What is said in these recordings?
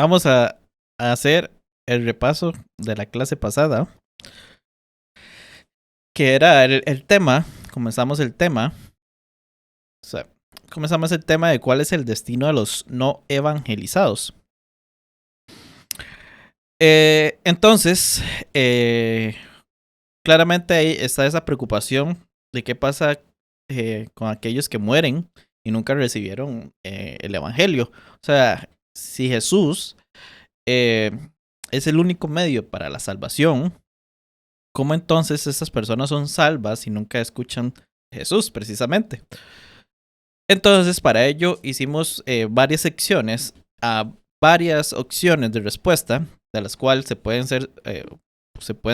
Vamos a hacer el repaso de la clase pasada, que era el tema. Comenzamos el tema. O sea, comenzamos el tema de cuál es el destino de los no evangelizados. Entonces, claramente ahí está esa preocupación de qué pasa con aquellos que mueren y nunca recibieron el evangelio. O sea, si Jesús eh, es el único medio para la salvación, ¿cómo entonces estas personas son salvas y nunca escuchan a Jesús precisamente? Entonces, para ello hicimos varias secciones a varias opciones de respuesta, de las cuales se pueden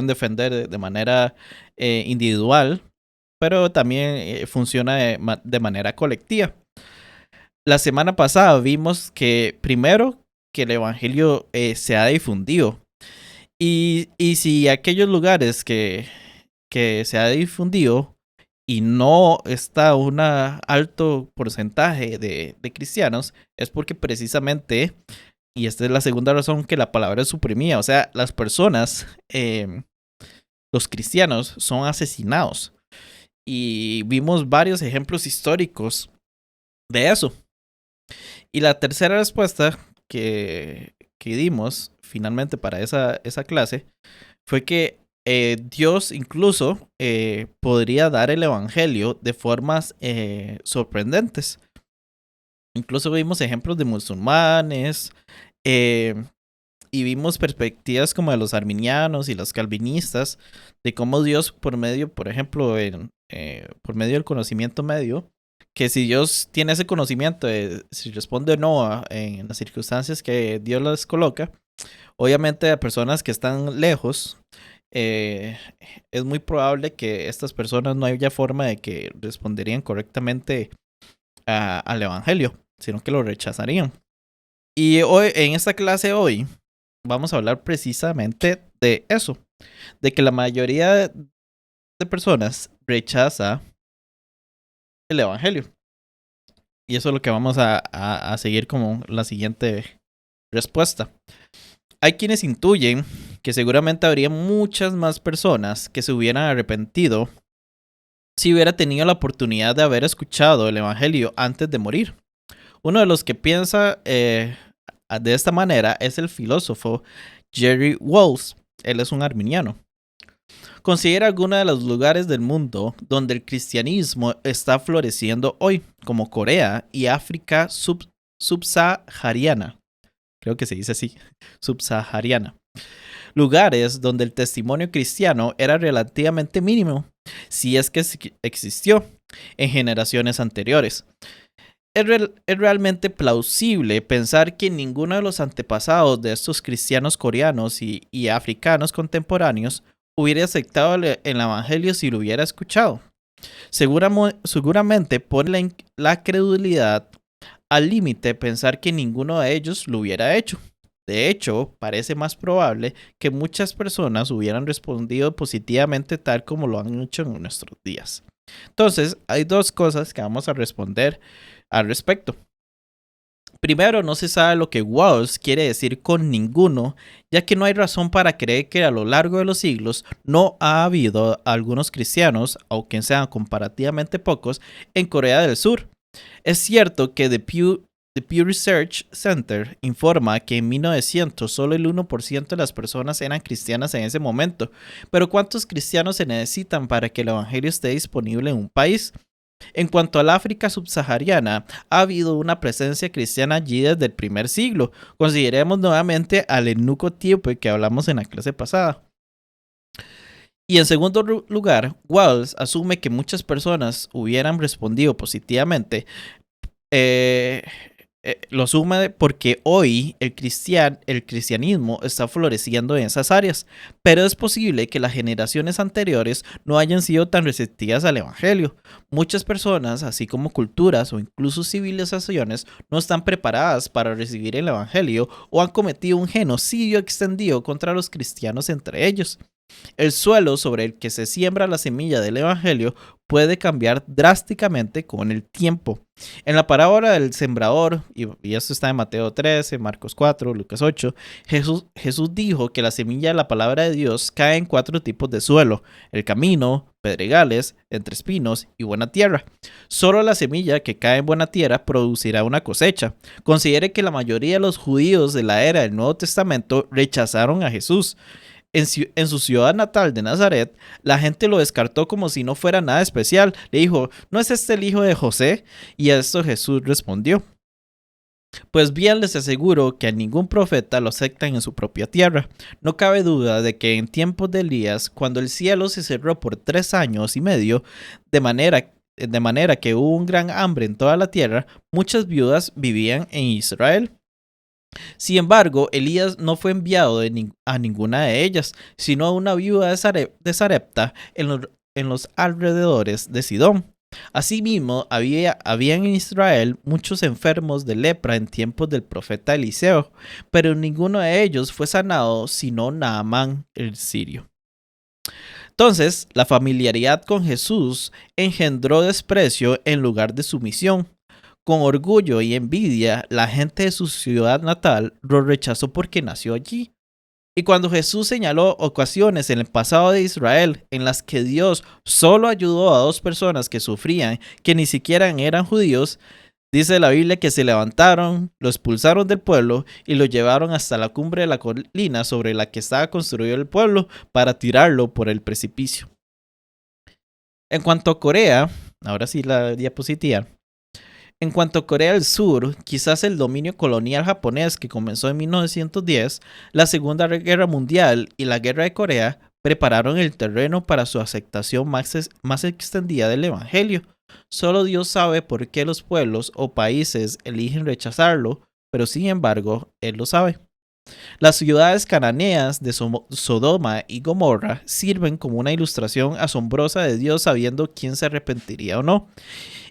defender de manera individual, pero también funciona de manera colectiva. La semana pasada vimos que primero que el evangelio se ha difundido. Y si aquellos lugares que se ha difundido y no está un alto porcentaje de cristianos, es porque precisamente, y esta es la segunda razón, que la palabra es suprimida. O sea, las personas, los cristianos, son asesinados. Y vimos varios ejemplos históricos de eso. Y la tercera respuesta que dimos finalmente para esa clase fue que Dios incluso podría dar el evangelio de formas sorprendentes. Incluso vimos ejemplos de musulmanes y vimos perspectivas como de los arminianos y los calvinistas de cómo Dios por medio, por ejemplo, por medio del conocimiento medio, que si Dios tiene ese conocimiento, si responde o no en las circunstancias que Dios les coloca, obviamente a personas que están lejos, es muy probable que estas personas no haya forma de que responderían correctamente al evangelio, sino que lo rechazarían. Y hoy, en esta clase hoy, vamos a hablar precisamente de eso, de que la mayoría de personas rechaza el evangelio. Y eso es lo que vamos a seguir como la siguiente respuesta. Hay quienes intuyen que seguramente habría muchas más personas que se hubieran arrepentido si hubiera tenido la oportunidad de haber escuchado el evangelio antes de morir. Uno de los que piensa de esta manera es el filósofo Jerry Walls. Él es un arminiano. Considera algunos de los lugares del mundo donde el cristianismo está floreciendo hoy, como Corea y África subsahariana. Creo que se dice así, subsahariana. Lugares donde el testimonio cristiano era relativamente mínimo, si es que existió, en generaciones anteriores. Es realmente plausible pensar que ninguno de los antepasados de estos cristianos coreanos y africanos contemporáneos hubiera aceptado el evangelio si lo hubiera escuchado. Seguramente pone la credulidad al límite pensar que ninguno de ellos lo hubiera hecho. De hecho, parece más probable que muchas personas hubieran respondido positivamente tal como lo han hecho en nuestros días. Entonces, hay dos cosas que vamos a responder al respecto. Primero, no se sabe lo que Walls quiere decir con ninguno, ya que no hay razón para creer que a lo largo de los siglos no ha habido algunos cristianos, aunque sean comparativamente pocos, en Corea del Sur. Es cierto que The Pew Research Center informa que en 1900 solo el 1% de las personas eran cristianas en ese momento, pero ¿cuántos cristianos se necesitan para que el evangelio esté disponible en un país? En cuanto al África subsahariana, ha habido una presencia cristiana allí desde el primer siglo. Consideremos nuevamente al eunuco etíope que hablamos en la clase pasada. Y en segundo lugar, Walls asume que muchas personas hubieran respondido positivamente. Lo asume porque hoy el cristianismo está floreciendo en esas áreas, pero es posible que las generaciones anteriores no hayan sido tan receptivas al evangelio. Muchas personas, así como culturas o incluso civilizaciones, no están preparadas para recibir el evangelio o han cometido un genocidio extendido contra los cristianos entre ellos. El suelo sobre el que se siembra la semilla del evangelio puede cambiar drásticamente con el tiempo. En la parábola del sembrador, y esto está en Mateo 13, Marcos 4, Lucas 8, Jesús dijo que la semilla de la palabra de Dios cae en 4 tipos de suelo: el camino, pedregales, entre espinos y buena tierra. Solo la semilla que cae en buena tierra producirá una cosecha. Considere que la mayoría de los judíos de la era del Nuevo Testamento rechazaron a Jesús. En su ciudad natal de Nazaret, la gente lo descartó como si no fuera nada especial. Le dijo: ¿no es este el hijo de José? Y a esto Jesús respondió: pues bien, les aseguro que a ningún profeta lo aceptan en su propia tierra. No cabe duda de que en tiempos de Elías, cuando el cielo se cerró por 3 años y medio, de manera que hubo un gran hambre en toda la tierra, muchas viudas vivían en Israel. Sin embargo, Elías no fue enviado a ninguna de ellas, sino a una viuda de Sarepta en los alrededores de Sidón. Asimismo, había en Israel muchos enfermos de lepra en tiempos del profeta Eliseo, pero ninguno de ellos fue sanado sino Naamán el sirio. Entonces, la familiaridad con Jesús engendró desprecio en lugar de sumisión. Con orgullo y envidia, la gente de su ciudad natal lo rechazó porque nació allí. Y cuando Jesús señaló ocasiones en el pasado de Israel en las que Dios solo ayudó a 2 personas que sufrían, que ni siquiera eran judíos, dice la Biblia que se levantaron, lo expulsaron del pueblo y lo llevaron hasta la cumbre de la colina sobre la que estaba construido el pueblo para tirarlo por el precipicio. En cuanto a Corea, ahora sí la diapositiva. En cuanto a Corea del Sur, quizás el dominio colonial japonés que comenzó en 1910, la Segunda Guerra Mundial y la Guerra de Corea prepararon el terreno para su aceptación más extendida del Evangelio. Solo Dios sabe por qué los pueblos o países eligen rechazarlo, pero sin embargo, Él lo sabe. Las ciudades cananeas de Sodoma y Gomorra sirven como una ilustración asombrosa de Dios sabiendo quién se arrepentiría o no,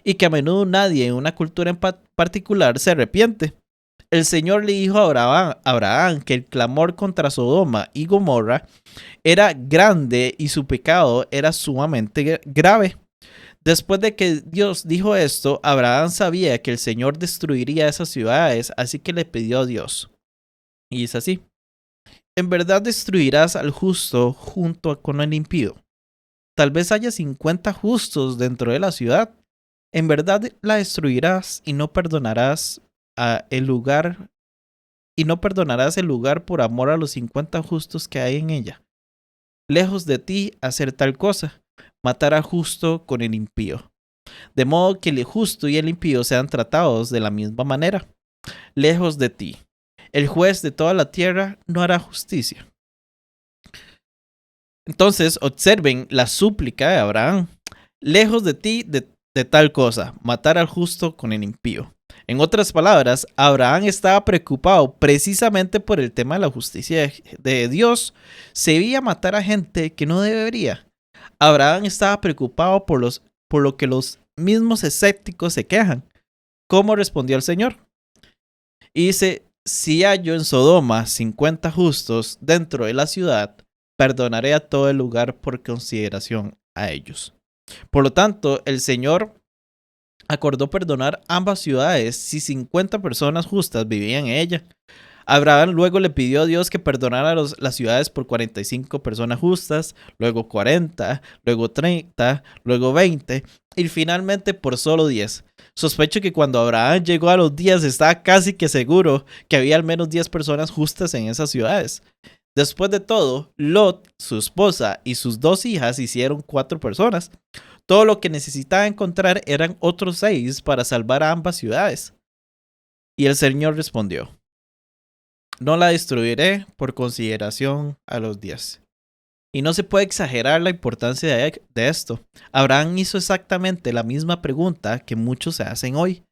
y que a menudo nadie en una cultura en particular se arrepiente. El Señor le dijo a Abraham que el clamor contra Sodoma y Gomorra era grande y su pecado era sumamente grave. Después de que Dios dijo esto, Abraham sabía que el Señor destruiría esas ciudades, así que le pidió a Dios. Y es así: ¿en verdad destruirás al justo junto con el impío? Tal vez haya 50 justos dentro de la ciudad. ¿En verdad la destruirás y no perdonarás el lugar por amor a los 50 justos que hay en ella? Lejos de ti hacer tal cosa, matar al justo con el impío, de modo que el justo y el impío sean tratados de la misma manera. Lejos de ti. El juez de toda la tierra no hará justicia. Entonces observen la súplica de Abraham: lejos de ti de tal cosa, matar al justo con el impío. En otras palabras, Abraham estaba preocupado precisamente por el tema de la justicia de Dios. Se veía matar a gente que no debería. Abraham estaba preocupado por lo que los mismos escépticos se quejan. ¿Cómo respondió el Señor? Y dice: si hallo en Sodoma 50 justos dentro de la ciudad, perdonaré a todo el lugar por consideración a ellos. Por lo tanto, el Señor acordó perdonar ambas ciudades si 50 personas justas vivían en ella. Abraham luego le pidió a Dios que perdonara las ciudades por 45 personas justas, luego 40, luego 30, luego 20 y finalmente por solo 10. Sospecho que cuando Abraham llegó a los 10 estaba casi que seguro que había al menos 10 personas justas en esas ciudades. Después de todo, Lot, su esposa y sus 2 hijas hicieron 4 personas. Todo lo que necesitaba encontrar eran otros 6 para salvar a ambas ciudades. Y el Señor respondió: no la destruiré por consideración a los 10. Y no se puede exagerar la importancia de esto. Abraham hizo exactamente la misma pregunta que muchos se hacen hoy.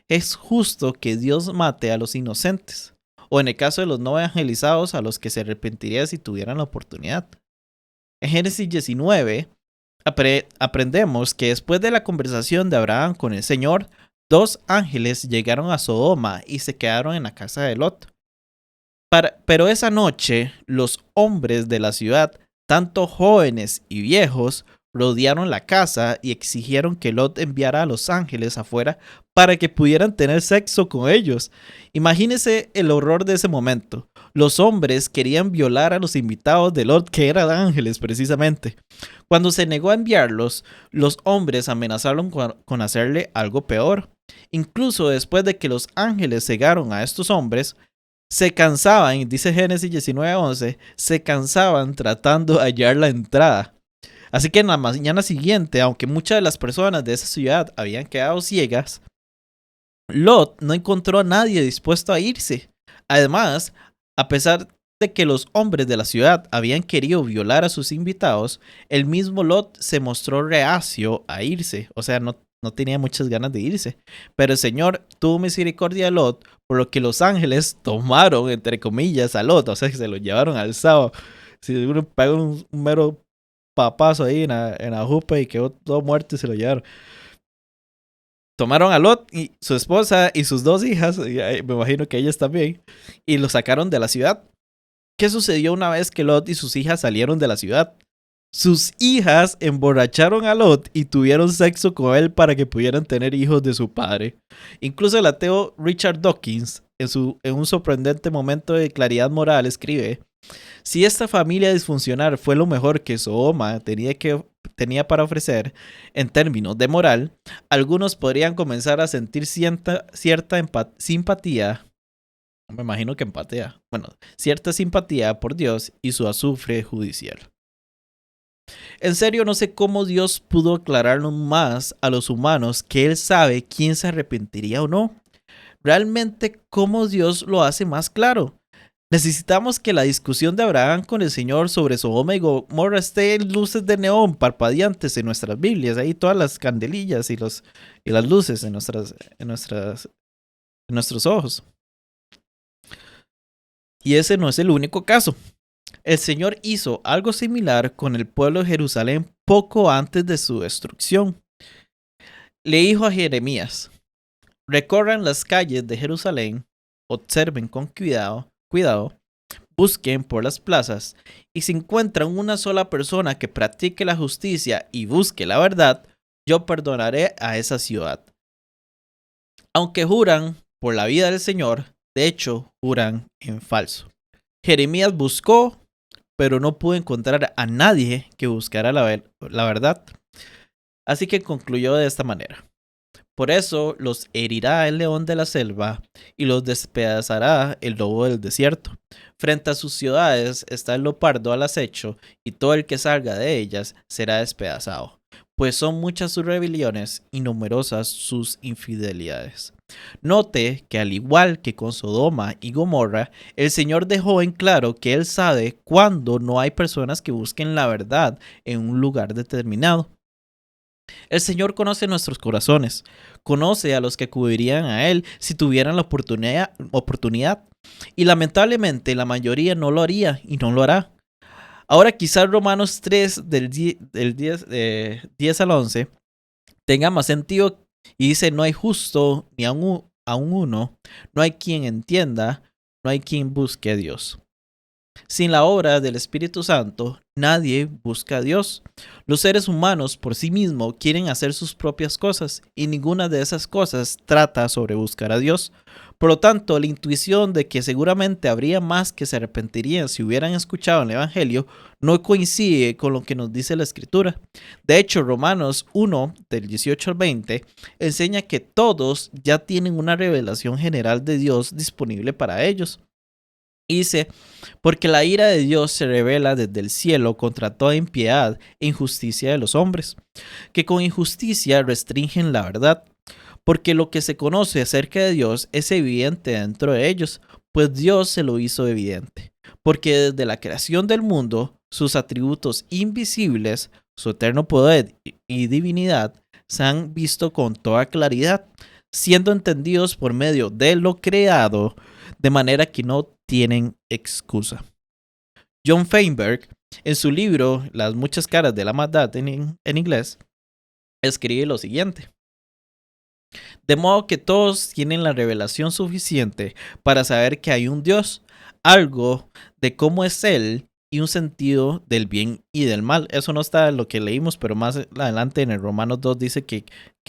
¿Es justo que Dios mate a los inocentes? O en el caso de los no evangelizados, a los que se arrepentirían si tuvieran la oportunidad. En Génesis 19 aprendemos que después de la conversación de Abraham con el Señor, 2 ángeles llegaron a Sodoma y se quedaron en la casa de Lot. Pero esa noche los hombres de la ciudad, tanto jóvenes y viejos, rodearon la casa y exigieron que Lot enviara a los ángeles afuera para que pudieran tener sexo con ellos. Imagínese el horror de ese momento. Los hombres querían violar a los invitados de Lot, que eran ángeles precisamente. Cuando se negó a enviarlos, los hombres amenazaron con hacerle algo peor. Incluso después de que los ángeles cegaron a estos hombres, se cansaban, dice Génesis 19:11, se cansaban tratando de hallar la entrada. Así que en la mañana siguiente, aunque muchas de las personas de esa ciudad habían quedado ciegas, Lot no encontró a nadie dispuesto a irse. Además, a pesar de que los hombres de la ciudad habían querido violar a sus invitados, el mismo Lot se mostró reacio a irse, o sea, no tenía muchas ganas de irse. Pero el Señor tuvo misericordia de Lot, por lo que los ángeles tomaron, entre comillas, a Lot, o sea, que se lo llevaron al sábado. Si uno pega un mero papazo ahí en la jupa y quedó todo muerto y se lo llevaron. Tomaron a Lot y su esposa y sus 2 hijas, y me imagino que ellas también, y lo sacaron de la ciudad. ¿Qué sucedió una vez que Lot y sus hijas salieron de la ciudad? Sus hijas emborracharon a Lot y tuvieron sexo con él para que pudieran tener hijos de su padre. Incluso el ateo Richard Dawkins, en un sorprendente momento de claridad moral, escribe: si esta familia disfuncional fue lo mejor que Sodoma tenía para ofrecer en términos de moral, algunos podrían comenzar a sentir cierta simpatía, me imagino que empatía, bueno, cierta simpatía por Dios y su azufre judicial. En serio, no sé cómo Dios pudo aclararnos más a los humanos que Él sabe quién se arrepentiría o no. Realmente, ¿cómo Dios lo hace más claro? Necesitamos que la discusión de Abraham con el Señor sobre Sodoma y Gomorra esté en luces de neón parpadeantes en nuestras Biblias, ahí todas las candelillas y las luces en nuestros ojos. Y ese no es el único caso. El Señor hizo algo similar con el pueblo de Jerusalén poco antes de su destrucción. Le dijo a Jeremías: recorran las calles de Jerusalén, observen con cuidado, busquen por las plazas, y si encuentran una sola persona que practique la justicia y busque la verdad, yo perdonaré a esa ciudad. Aunque juran por la vida del Señor, de hecho, juran en falso. Jeremías buscó, pero no pudo encontrar a nadie que buscara la verdad. Así que concluyó de esta manera: por eso los herirá el león de la selva y los despedazará el lobo del desierto. Frente a sus ciudades está el leopardo al acecho, y todo el que salga de ellas será despedazado, pues son muchas sus rebeliones y numerosas sus infidelidades. Note que al igual que con Sodoma y Gomorra, el Señor dejó en claro que Él sabe cuándo no hay personas que busquen la verdad en un lugar determinado. El Señor conoce nuestros corazones, conoce a los que acudirían a Él si tuvieran la oportunidad, y lamentablemente la mayoría no lo haría y no lo hará. Ahora quizás Romanos 3 del 10 al 11 tenga más sentido y dice: no hay justo ni aun uno, no hay quien entienda, no hay quien busque a Dios. Sin la obra del Espíritu Santo, nadie busca a Dios. Los seres humanos por sí mismos quieren hacer sus propias cosas y ninguna de esas cosas trata sobre buscar a Dios. Por lo tanto, la intuición de que seguramente habría más que se arrepentirían si hubieran escuchado el Evangelio no coincide con lo que nos dice la Escritura. De hecho, Romanos 1, del 18 al 20, enseña que todos ya tienen una revelación general de Dios disponible para ellos. Dice: porque la ira de Dios se revela desde el cielo contra toda impiedad e injusticia de los hombres, que con injusticia restringen la verdad. Porque lo que se conoce acerca de Dios es evidente dentro de ellos, pues Dios se lo hizo evidente. Porque desde la creación del mundo, sus atributos invisibles, su eterno poder y divinidad, se han visto con toda claridad, siendo entendidos por medio de lo creado, de manera que no tienen excusa. John Feinberg, en su libro Las muchas caras de la maldad en inglés, escribe lo siguiente: de modo que todos tienen la revelación suficiente para saber que hay un Dios, algo de cómo es Él y un sentido del bien y del mal. Eso no está en lo que leímos, pero más adelante en el Romanos 2 dice que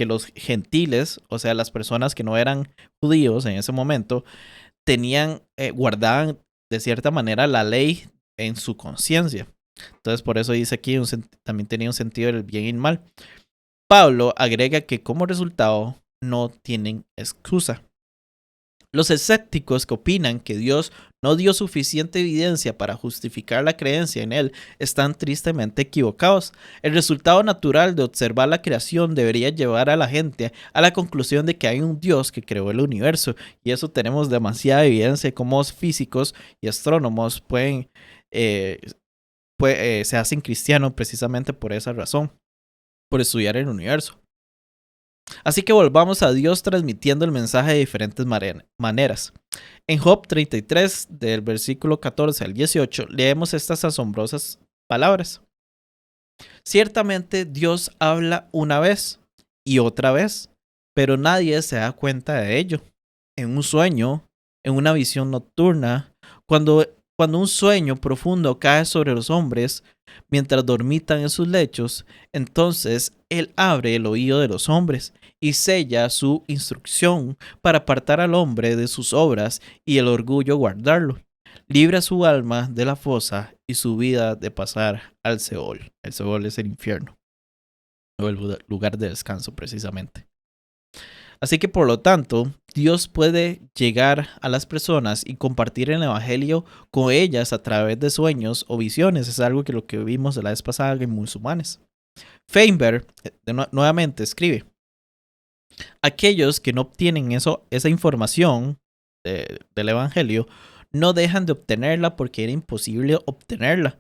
los gentiles, o sea, las personas que no eran judíos en ese momento, guardaban de cierta manera la ley en su conciencia. Entonces, por eso dice aquí, también tenía un sentido del bien y el mal. Pablo agrega que como resultado no tienen excusa. Los escépticos que opinan que Dios no dio suficiente evidencia para justificar la creencia en Él están tristemente equivocados. El resultado natural de observar la creación debería llevar a la gente a la conclusión de que hay un Dios que creó el universo, y eso tenemos demasiada evidencia de cómo físicos y astrónomos eh, se hacen cristianos precisamente por esa razón, por estudiar el universo. Así que volvamos a Dios transmitiendo el mensaje de diferentes maneras. En Job 33, del versículo 14 al 18, leemos estas asombrosas palabras. Ciertamente Dios habla una vez y otra vez, pero nadie se da cuenta de ello. En un sueño, en una visión nocturna, cuando un sueño profundo cae sobre los hombres mientras dormitan en sus lechos, entonces Él abre el oído de los hombres y sella su instrucción para apartar al hombre de sus obras y el orgullo guardarlo. Libra su alma de la fosa y su vida de pasar al Seol. El Seol es el infierno, o el lugar de descanso precisamente. Así que por lo tanto, Dios puede llegar a las personas y compartir el evangelio con ellas a través de sueños o visiones. Es algo que lo que vimos la vez pasada en Musulmanes. Feinberg nuevamente escribe: aquellos que no obtienen esa información del evangelio no dejan de obtenerla porque era imposible obtenerla.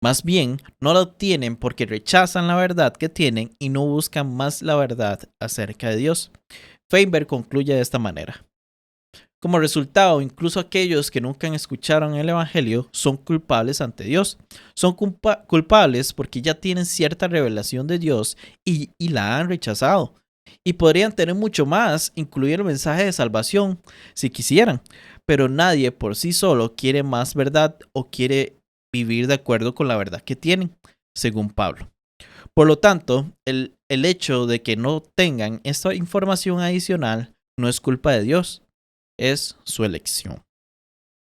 Más bien, no la obtienen porque rechazan la verdad que tienen y no buscan más la verdad acerca de Dios. Feinberg concluye de esta manera: como resultado, incluso aquellos que nunca escucharon el Evangelio son culpables ante Dios. Son culpables porque ya tienen cierta revelación de Dios y la han rechazado. Y podrían tener mucho más, incluir el mensaje de salvación, si quisieran. Pero nadie por sí solo quiere más verdad o quiere vivir de acuerdo con la verdad que tienen, según Pablo. Por lo tanto, el hecho de que no tengan esta información adicional no es culpa de Dios, es su elección.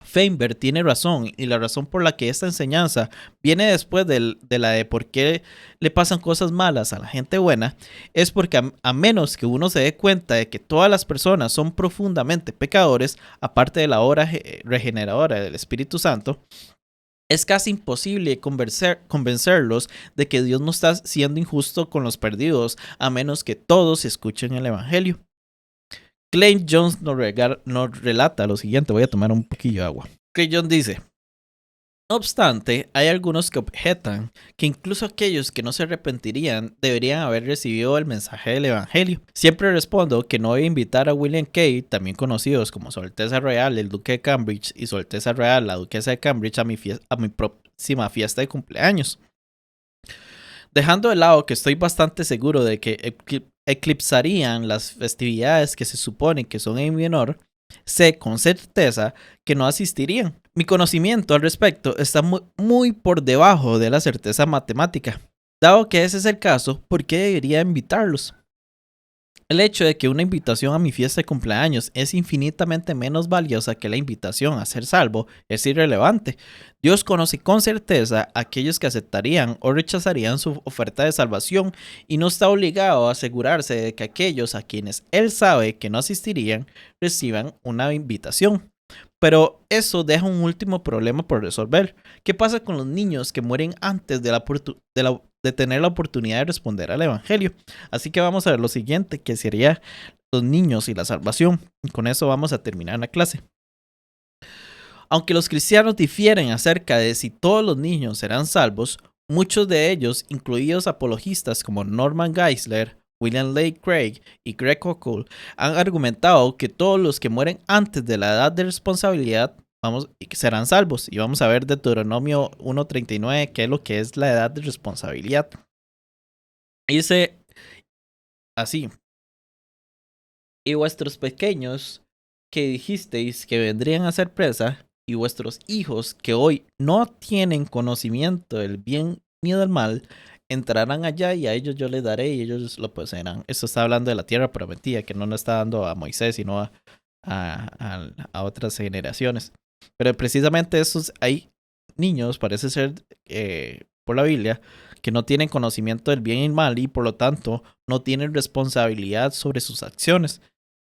Feinberg tiene razón, y la razón por la que esta enseñanza viene después de la de por qué le pasan cosas malas a la gente buena es porque a menos que uno se dé cuenta de que todas las personas son profundamente pecadores, aparte de la obra regeneradora del Espíritu Santo, es casi imposible convencerlos de que Dios no está siendo injusto con los perdidos, a menos que todos escuchen el Evangelio. Clay Jones nos relata lo siguiente. Voy a tomar un poquillo de agua. Clay Jones dice: no obstante, hay algunos que objetan que incluso aquellos que no se arrepentirían deberían haber recibido el mensaje del Evangelio. Siempre respondo que no voy a invitar a William Kay, también conocidos como Su Alteza Real, el Duque de Cambridge, y Su Alteza Real, la Duquesa de Cambridge, a mi próxima fiesta de cumpleaños. Dejando de lado que estoy bastante seguro de que eclipsarían las festividades que se supone que son en mi honor, sé con certeza que no asistirían. Mi conocimiento al respecto está muy por debajo de la certeza matemática. Dado que ese es el caso, ¿por qué debería invitarlos? El hecho de que una invitación a mi fiesta de cumpleaños es infinitamente menos valiosa que la invitación a ser salvo es irrelevante. Dios conoce con certeza a aquellos que aceptarían o rechazarían su oferta de salvación y no está obligado a asegurarse de que aquellos a quienes Él sabe que no asistirían reciban una invitación. Pero eso deja un último problema por resolver. ¿Qué pasa con los niños que mueren antes de tener la oportunidad de responder al Evangelio? Así que vamos a ver lo siguiente, que sería los niños y la salvación. Y con eso vamos a terminar la clase. Aunque los cristianos difieren acerca de si todos los niños serán salvos, muchos de ellos, incluidos apologistas como Norman Geisler, William Lane Craig y Greg Koukl, han argumentado que todos los que mueren antes de la edad de responsabilidad serán salvos. Y vamos a ver Deuteronomio 1:39, qué es lo que es la edad de responsabilidad. Dice así: y vuestros pequeños que dijisteis que vendrían a ser presa, y vuestros hijos que hoy no tienen conocimiento del bien ni del mal, entrarán allá y a ellos yo les daré y ellos lo poseerán. Esto está hablando de la tierra prometida, que no lo está dando a Moisés, sino a otras generaciones. Pero precisamente estos, hay niños, parece ser por la Biblia, que no tienen conocimiento del bien y el mal y por lo tanto no tienen responsabilidad sobre sus acciones.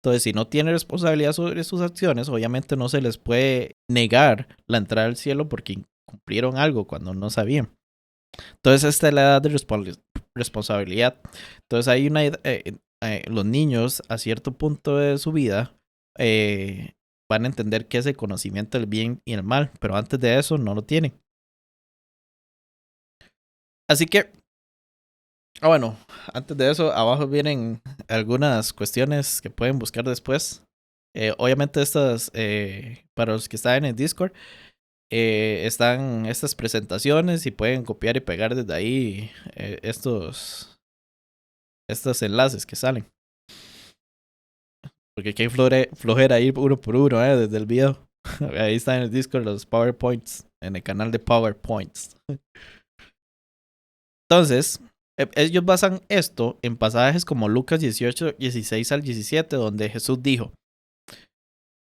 Entonces, si no tienen responsabilidad sobre sus acciones, obviamente no se les puede negar la entrada al cielo porque cumplieron algo cuando no sabían. Entonces, esta es la edad de responsabilidad. Entonces, hay una los niños a cierto punto de su vida van a entender qué es el conocimiento del bien y el mal, pero antes de eso no lo tienen. Así que, bueno, antes de eso, abajo vienen algunas cuestiones que pueden buscar después. Obviamente estas, para los que están en el Discord, están estas presentaciones y pueden copiar y pegar desde ahí estos enlaces que salen. Porque aquí hay flojera ir uno por uno, desde el video. Ahí están en el Discord los PowerPoints, en el canal de PowerPoints. Entonces, ellos basan esto en pasajes como Lucas 18, 16 al 17, donde Jesús dijo: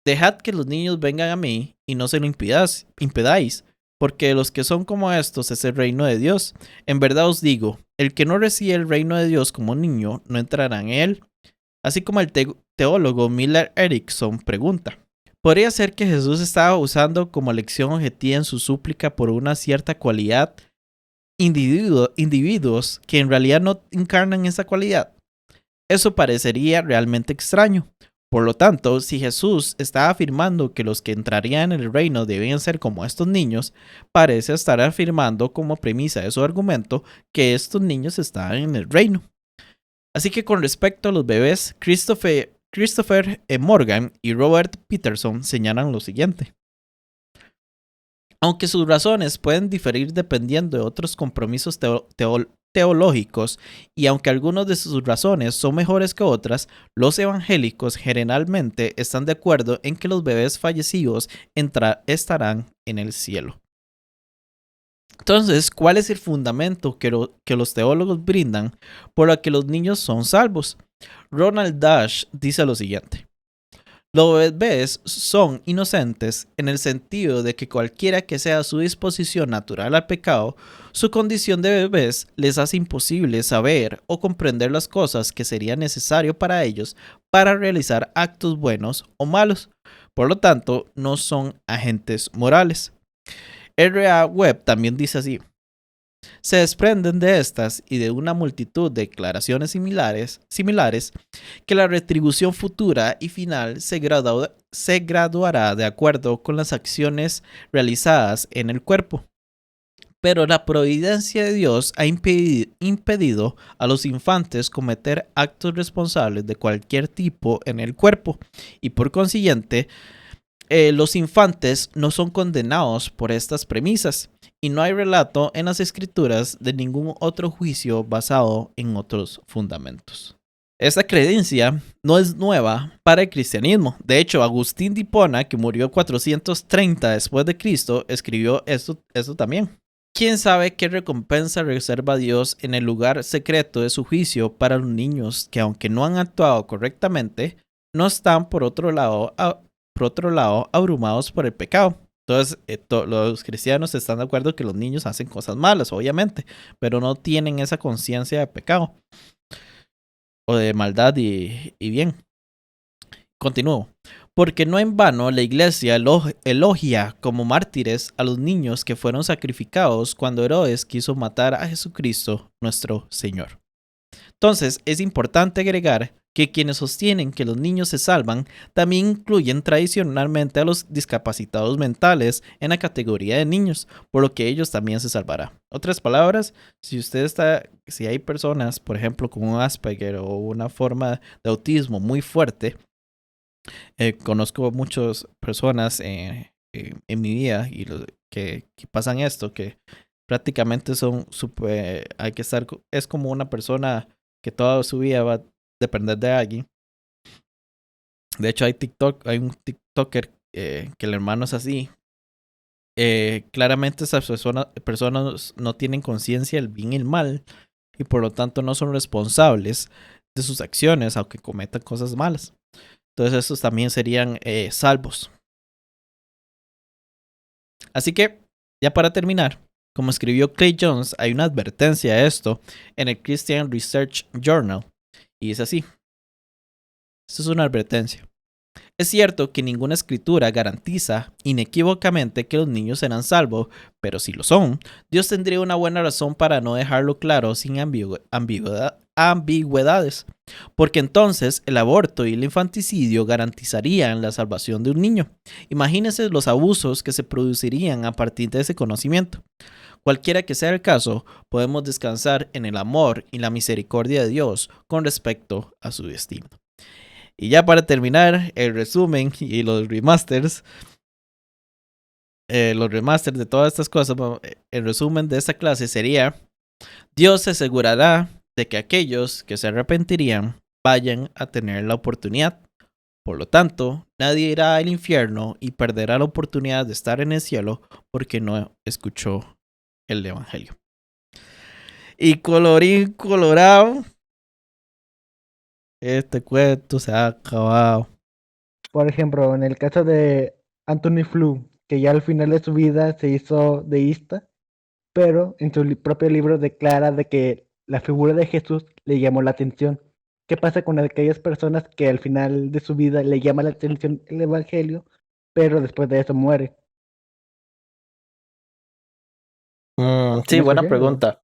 dejad que los niños vengan a mí y no se lo impedáis, porque los que son como estos es el reino de Dios. En verdad os digo, el que no recibe el reino de Dios como niño no entrará en él. Así como el teólogo Miller Erickson pregunta: ¿podría ser que Jesús estaba usando como lección objetiva en su súplica por una cierta cualidad individuos que en realidad no encarnan esa cualidad? Eso parecería realmente extraño. Por lo tanto, si Jesús está afirmando que los que entrarían en el reino debían ser como estos niños, parece estar afirmando como premisa de su argumento que estos niños estaban en el reino. Así que con respecto a los bebés, Christopher Morgan y Robert Peterson señalan lo siguiente. Aunque sus razones pueden diferir dependiendo de otros compromisos teológicos, y aunque algunas de sus razones son mejores que otras, los evangélicos generalmente están de acuerdo en que los bebés fallecidos estarán en el cielo. Entonces, ¿cuál es el fundamento que los teólogos brindan por el que los niños son salvos? Ronald Dash dice lo siguiente: los bebés son inocentes en el sentido de que cualquiera que sea su disposición natural al pecado, su condición de bebés les hace imposible saber o comprender las cosas que sería necesario para ellos para realizar actos buenos o malos. Por lo tanto, no son agentes morales. R.A. Webb también dice así: se desprenden de estas y de una multitud de declaraciones similares que la retribución futura y final se graduará de acuerdo con las acciones realizadas en el cuerpo. Pero la providencia de Dios ha impedido a los infantes cometer actos responsables de cualquier tipo en el cuerpo, y por consiguiente, los infantes no son condenados por estas premisas, y no hay relato en las escrituras de ningún otro juicio basado en otros fundamentos. Esta creencia no es nueva para el cristianismo. De hecho, Agustín de Hipona, que murió 430 después de Cristo, escribió esto también. ¿Quién sabe qué recompensa reserva Dios en el lugar secreto de su juicio para los niños que, aunque no han actuado correctamente, no están por otro lado abrumados por el pecado? Entonces, los cristianos están de acuerdo que los niños hacen cosas malas, obviamente, pero no tienen esa conciencia de pecado o de maldad y bien. Continúo. Porque no en vano la iglesia elogia como mártires a los niños que fueron sacrificados cuando Herodes quiso matar a Jesucristo, nuestro Señor. Entonces, es importante agregar que quienes sostienen que los niños se salvan también incluyen tradicionalmente a los discapacitados mentales en la categoría de niños, por lo que ellos también se salvarán. Otras palabras, si hay personas, por ejemplo, con un Asperger o una forma de autismo muy fuerte, conozco muchas personas en mi vida y que pasan esto, que prácticamente son hay que estar, es como una persona que toda su vida va a depender de alguien. De hecho, hay un TikToker que el hermano es así, claramente esas personas no tienen conciencia del bien y el mal y por lo tanto no son responsables de sus acciones, aunque cometan cosas malas. Entonces estos también serían salvos. Así que, ya para terminar, como escribió Clay Jones, hay una advertencia a esto en el Christian Research Journal. Y es así. Esto es una advertencia. Es cierto que ninguna escritura garantiza inequívocamente que los niños serán salvos, pero si lo son, Dios tendría una buena razón para no dejarlo claro sin ambigüedades, porque entonces el aborto y el infanticidio garantizarían la salvación de un niño. Imagínense los abusos que se producirían a partir de ese conocimiento. Cualquiera que sea el caso, podemos descansar en el amor y la misericordia de Dios con respecto a su destino. Y ya para terminar, el resumen y los remasters de todas estas cosas, el resumen de esta clase sería: Dios se asegurará de que aquellos que se arrepentirían vayan a tener la oportunidad. Por lo tanto, nadie irá al infierno y perderá la oportunidad de estar en el cielo porque no escuchó el evangelio. Y colorín colorado, este cuento se ha acabado. Por ejemplo, en el caso de Anthony Flew, que ya al final de su vida se hizo deísta, pero en su propio libro declara de que la figura de Jesús le llamó la atención. ¿Qué pasa con aquellas personas que al final de su vida le llama la atención el evangelio, pero después de eso muere? ¿Sí Sí, me buena escuché? pregunta.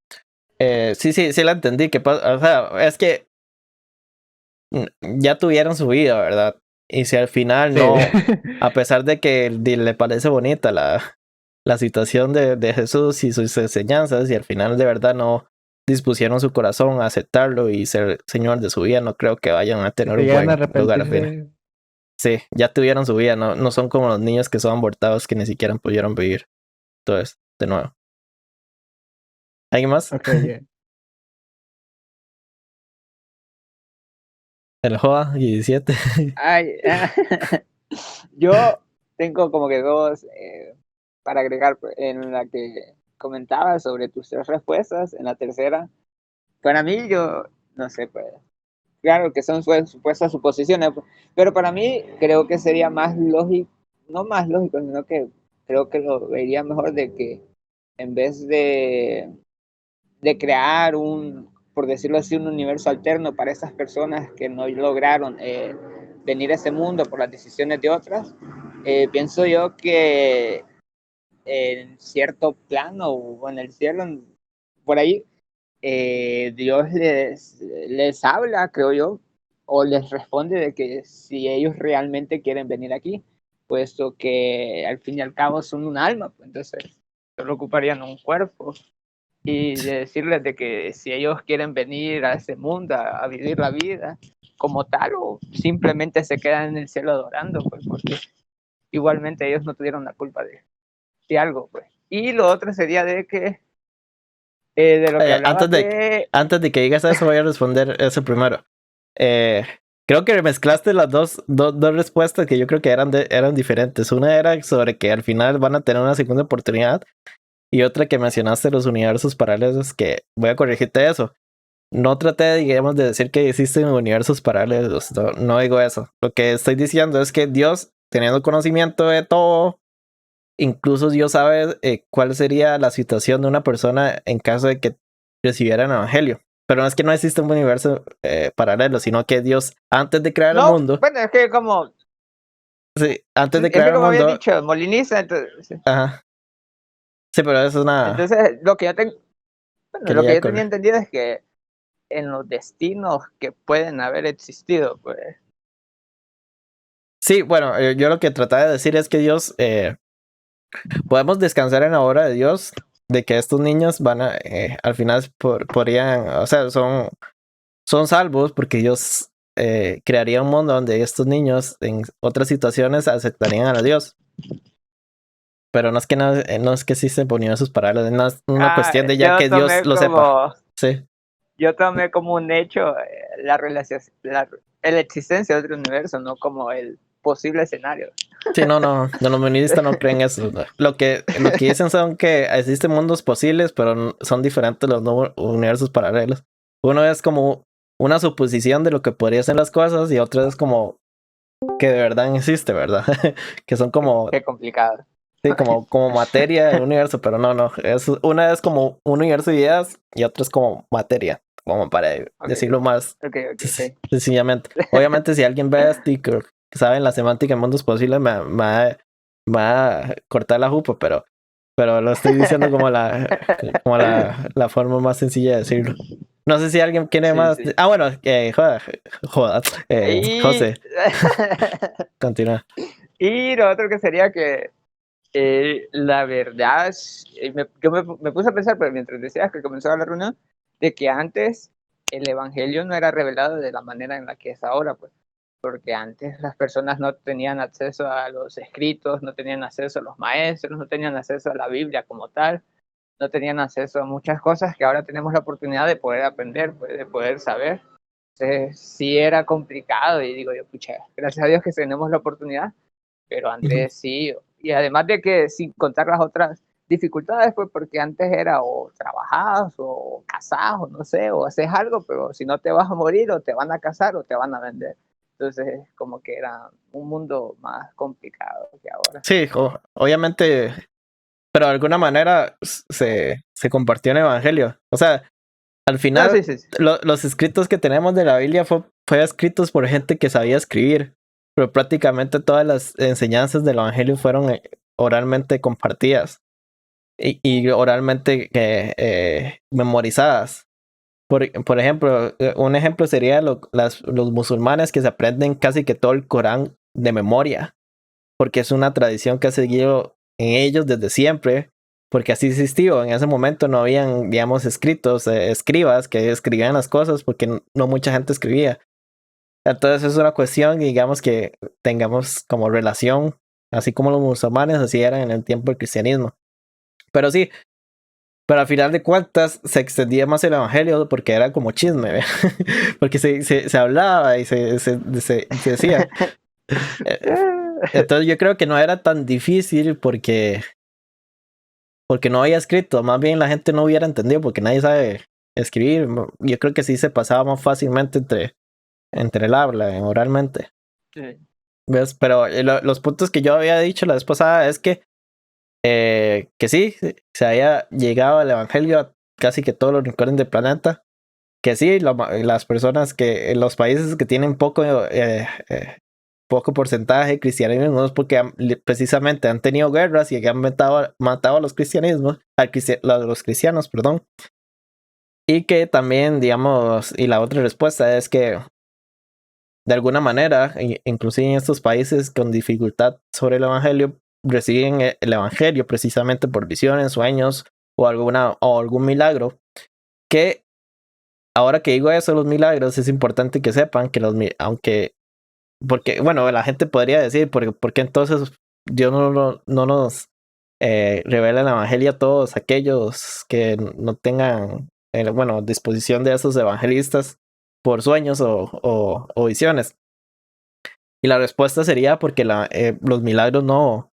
Sí la entendí. O sea, es que ya tuvieron su vida, ¿verdad? Y si al final Sí. no, a pesar de que le parece bonita la situación de Jesús y sus enseñanzas, y al final de verdad no dispusieron su corazón a aceptarlo y ser Señor de su vida, no creo que vayan a Y tener que un llegan a buen lugar al final. arrepentirse. Sí, ya tuvieron su vida, no son como los niños que son abortados que ni siquiera pudieron vivir. Entonces, de nuevo. ¿Alguien más? Ok, ya. El Joa 17. Ay, yo tengo como que dos para agregar pues, en la que comentaba sobre tus tres respuestas. En la tercera, para mí, yo no sé, pues, claro que son supuestas suposiciones, pues, pero para mí creo que sería más lógico, no más lógico, sino que creo que lo vería mejor de que en vez de crear un, por decirlo así, un universo alterno para esas personas que no lograron venir a ese mundo por las decisiones de otras, pienso yo que en cierto plano o en el cielo, por ahí, Dios les habla, creo yo, o les responde de que si ellos realmente quieren venir aquí, puesto que al fin y al cabo son un alma, pues entonces solo ocuparían un cuerpo y de decirles de que si ellos quieren venir a ese mundo a vivir la vida como tal o simplemente se quedan en el cielo adorando, pues porque igualmente ellos no tuvieron la culpa de algo, pues. Y lo otro sería de que de lo que hablabas de... Antes de que digas eso, voy a responder eso primero. Creo que mezclaste las dos respuestas que yo creo que eran diferentes. Una era sobre que al final van a tener una segunda oportunidad y otra que mencionaste los universos paralelos, que voy a corregirte eso. No traté, digamos, de decir que existen universos paralelos. No digo eso. Lo que estoy diciendo es que Dios, teniendo conocimiento de todo, incluso Dios sabe cuál sería la situación de una persona en caso de que recibiera el evangelio. Pero no es que no exista un universo paralelo, sino que Dios, antes de crear el No, mundo, bueno, es que como, sí, antes de es crear que el como había mundo, dicho, Moliniza, entonces, ajá, sí, pero eso es una, entonces lo que yo tengo, bueno, lo que quería yo tenía correr. entendido es que en los destinos que pueden haber existido, pues, Sí, bueno, yo lo que trataba de decir es que Dios, podemos descansar en la obra de Dios, de que estos niños van a, al final podrían, o sea, son salvos porque Dios crearía un mundo donde estos niños en otras situaciones aceptarían a Dios. Pero no es que sí se ponían sus paralelos, no es una cuestión de ya que Dios lo sepa. Sí. yo tomé como un hecho la relación, la existencia de otro universo, no como el posible escenario. Sí, no, los feministas no creen eso. ¿No? Lo que dicen son que existen mundos posibles, pero son diferentes los universos paralelos. Uno es como una suposición de lo que podrían ser las cosas y otro es como que de verdad existe, ¿verdad? Que son como, Qué complicado. sí, como materia del universo, pero no. Una es como un universo de ideas y otra es como materia, como para decirlo más Ok. sencillamente. Obviamente, si alguien ve esto y que sabe la semántica en mundos posibles, me va a cortar la jupa, pero lo estoy diciendo como la forma más sencilla de decirlo. No sé si alguien quiere Sí, más. sí. Bueno, joda, Y, José, continúa. y lo otro que sería que la verdad, yo me puse a pensar, pero mientras decías que comenzaba la reunión, de que antes el evangelio no era revelado de la manera en la que es ahora, pues, porque antes las personas no tenían acceso a los escritos, no tenían acceso a los maestros, no tenían acceso a la Biblia como tal, no tenían acceso a muchas cosas que ahora tenemos la oportunidad de poder aprender, pues, de poder saber. Entonces, sí era complicado y digo yo, pucha, gracias a Dios que tenemos la oportunidad, pero antes sí, y además de que sin contar las otras dificultades, pues porque antes era o trabajabas o casabas, no sé, o haces algo, pero si no te vas a morir o te van a casar o te van a vender. Entonces, como que era un mundo más complicado que ahora. Sí, obviamente, pero de alguna manera se compartió en el evangelio. O sea, al No, final, sí, sí, sí. los escritos que tenemos de la Biblia fue escritos por gente que sabía escribir, pero prácticamente todas las enseñanzas del Evangelio fueron oralmente compartidas y oralmente memorizadas. Por ejemplo, un ejemplo sería los musulmanes que se aprenden casi que todo el Corán de memoria, porque es una tradición que ha seguido en ellos desde siempre, porque así existió. En ese momento no habían, digamos, escribas que escribían las cosas, porque no mucha gente escribía. Entonces es una cuestión, digamos, que tengamos como relación, así como los musulmanes, así eran en el tiempo del cristianismo. Pero sí, pero al final de cuentas se extendía más el evangelio porque era como chisme, ¿ve? Porque se hablaba y se decía. Entonces yo creo que no era tan difícil porque no había escrito, más bien la gente no hubiera entendido porque nadie sabe escribir. Yo creo que sí se pasaba más fácilmente entre el habla, oralmente. Sí. ¿Ves? Pero los puntos que yo había dicho la vez pasada es que sí, se había llegado el evangelio a casi que todos los rincones del planeta. Que sí, las personas que en los países que tienen poco porcentaje de cristianismo es porque precisamente han tenido guerras y han matado a los los cristianos, perdón. Y que también, digamos, y la otra respuesta es que de alguna manera, inclusive en estos países con dificultad sobre el evangelio, reciben el evangelio precisamente por visiones, sueños o algún milagro. Que ahora que digo eso, los milagros, es importante que sepan que aunque, porque, bueno, la gente podría decir, ¿por qué entonces Dios no nos revela el evangelio a todos aquellos que no tengan, bueno, disposición de esos evangelistas por sueños o visiones? Y la respuesta sería porque los milagros no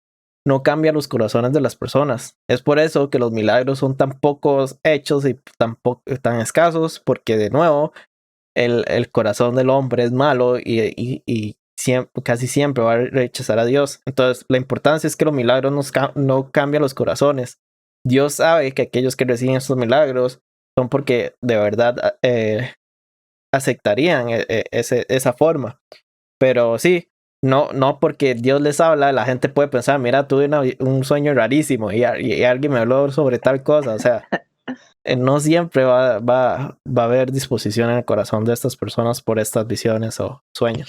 cambian los corazones de las personas. Es por eso que los milagros son tan pocos hechos y tan escasos, porque de nuevo el corazón del hombre es malo y casi siempre va a rechazar a Dios. Entonces, la importancia es que los milagros no cambian los corazones. Dios sabe que aquellos que reciben estos milagros son porque de verdad aceptarían esa forma. Pero sí, no porque Dios les habla, la gente puede pensar, mira, tuve un sueño rarísimo y alguien me habló sobre tal cosa. O sea, no siempre va a haber disposición en el corazón de estas personas por estas visiones o sueños.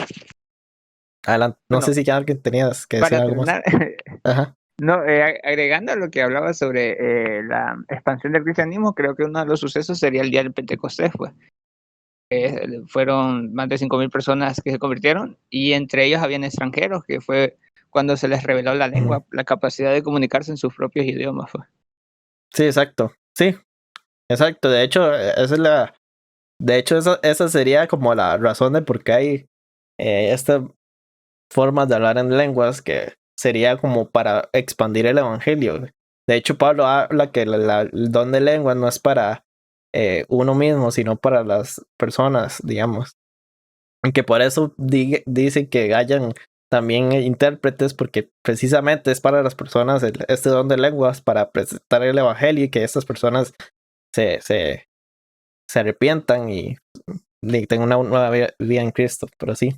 Adelante. No sé Bueno, si ya alguien tenías que decir para algo más. terminar, Ajá. no, agregando a lo que hablaba sobre la expansión del cristianismo, creo que uno de los sucesos sería el día del Pentecostés, pues. Fueron más de 5.000 personas que se convirtieron y entre ellos habían extranjeros, que fue cuando se les reveló la lengua, la capacidad de comunicarse en sus propios idiomas. Pues. Sí, exacto. Sí, exacto. De hecho, esa sería como la razón de por qué hay estas formas de hablar en lenguas que sería como para expandir el evangelio. De hecho, Pablo habla que el don de lengua no es para uno mismo, sino para las personas, digamos. Y que por eso dice que hayan también intérpretes, porque precisamente es para las personas este don de lenguas, para presentar el evangelio y que estas personas se arrepientan y tengan una nueva vida en Cristo, pero sí.